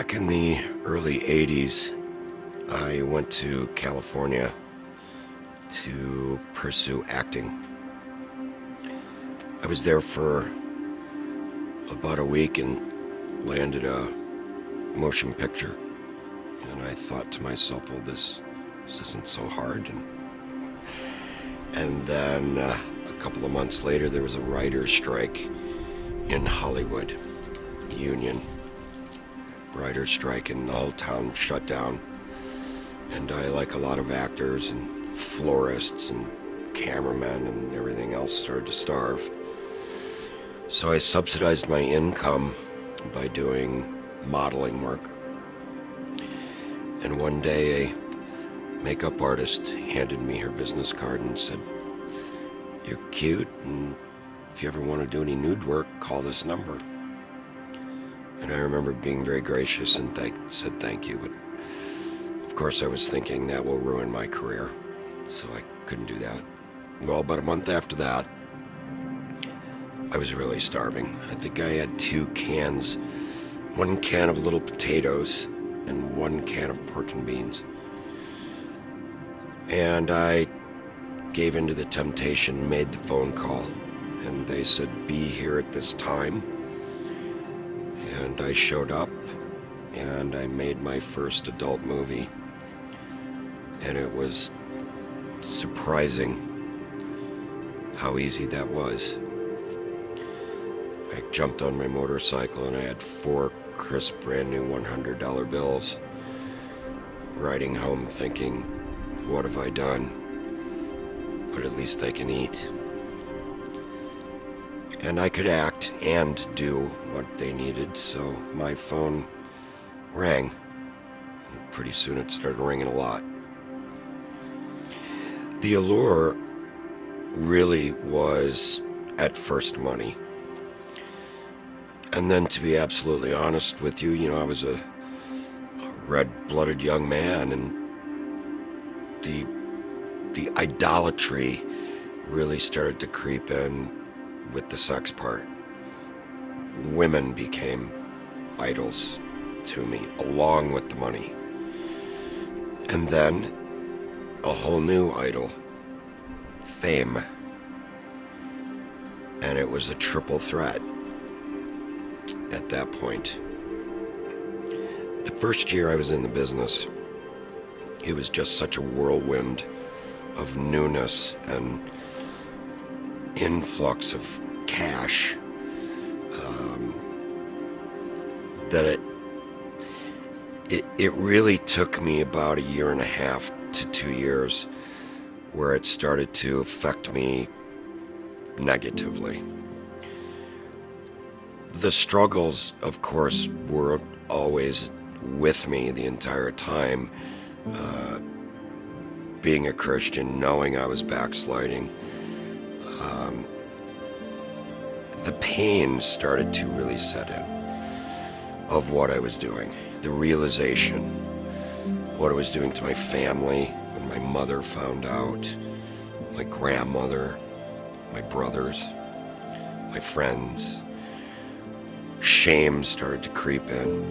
Back in the early 80s, I went to California to pursue acting. I was there for about a week and landed a motion picture. And I thought to myself, well, this isn't so hard. And then a couple of months later, there was a writer's strike in Hollywood, union writer's strike, and the whole town shut down. And I, like a lot of actors and florists and cameramen and everything else, started to starve. So I subsidized my income by doing modeling work. And one day a makeup artist handed me her business card and said, "You're cute, and if you ever want to do any nude work, call this number." And I remember being very gracious and said thank you, but of course I was thinking that will ruin my career, so I couldn't do that. Well, about a month after that, I was really starving. I think I had 2 cans, 1 can of little potatoes and 1 can of pork and beans. And I gave in to the temptation, made the phone call, and they said, "Be here at this time." And I showed up, and I made my first adult movie. And it was surprising how easy that was. I jumped on my motorcycle and I had 4 crisp brand new $100 bills, riding home thinking, what have I done? But at least I can eat. And I could act and do what they needed, so my phone rang. And pretty soon it started ringing a lot. The allure really was at first money. And then, to be absolutely honest with you, I was a red-blooded young man, and the idolatry really started to creep in with the sex part. Women became idols to me, along with the money. And then a whole new idol, fame. And it was a triple threat at that point. The first year I was in the business, it was just such a whirlwind of newness and influx of cash that it really took me about 1.5 to 2 years where it started to affect me negatively. The struggles, of course, were always with me the entire time. Being a Christian, knowing I was backsliding, the pain started to really set in of what I was doing. The realization, what I was doing to my family when my mother found out, my grandmother, my brothers, my friends. Shame started to creep in.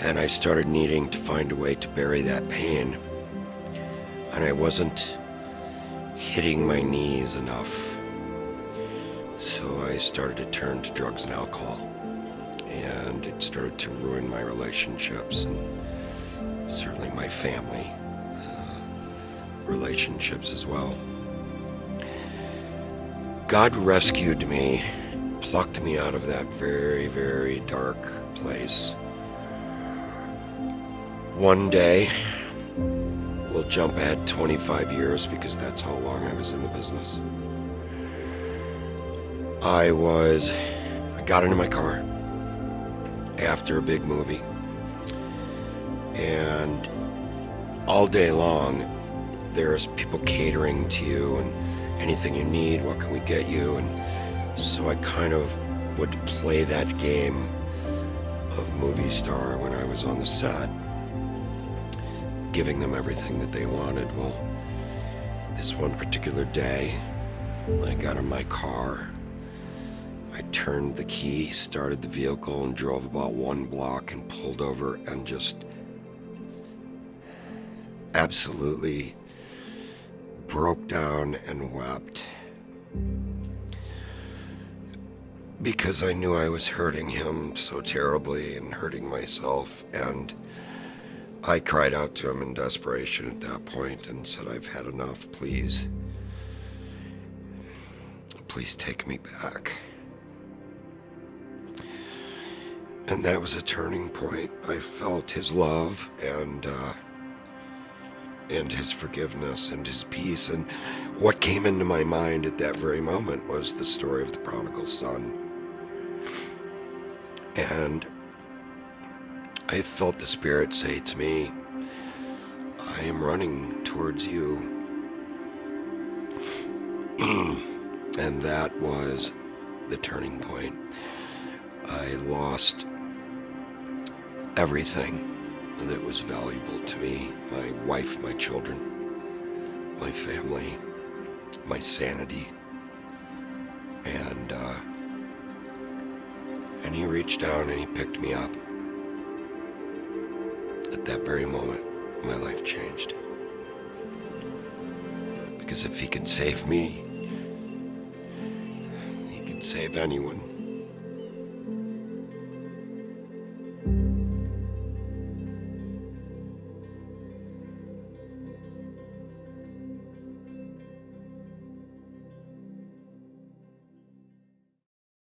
And I started needing to find a way to bury that pain. And I wasn't hitting my knees enough. So I started to turn to drugs and alcohol. And it started to ruin my relationships and certainly my family relationships as well. God rescued me, plucked me out of that very, very dark place. One day, we'll jump ahead 25 years because that's how long I was in the business. I got into my car after a big movie, and all day long there's people catering to you and anything you need, what can we get you? And so I kind of would play that game of movie star when I was on the set, giving them everything that they wanted. Well, this one particular day, I got in my car, I turned the key, started the vehicle, and drove about 1 block and pulled over and just absolutely broke down and wept. Because I knew I was hurting him so terribly and hurting myself, and I cried out to him in desperation at that point and said, "I've had enough, please. Please take me back." And that was a turning point. I felt his love and his forgiveness and his peace. And what came into my mind at that very moment was the story of the prodigal son. And I felt the Spirit say to me, "I am running towards you." And that was the turning point. I lost everything that was valuable to me: my wife, my children, my family, my sanity. And he reached down and he picked me up. At that very moment, my life changed. Because if he could save me, he could save anyone.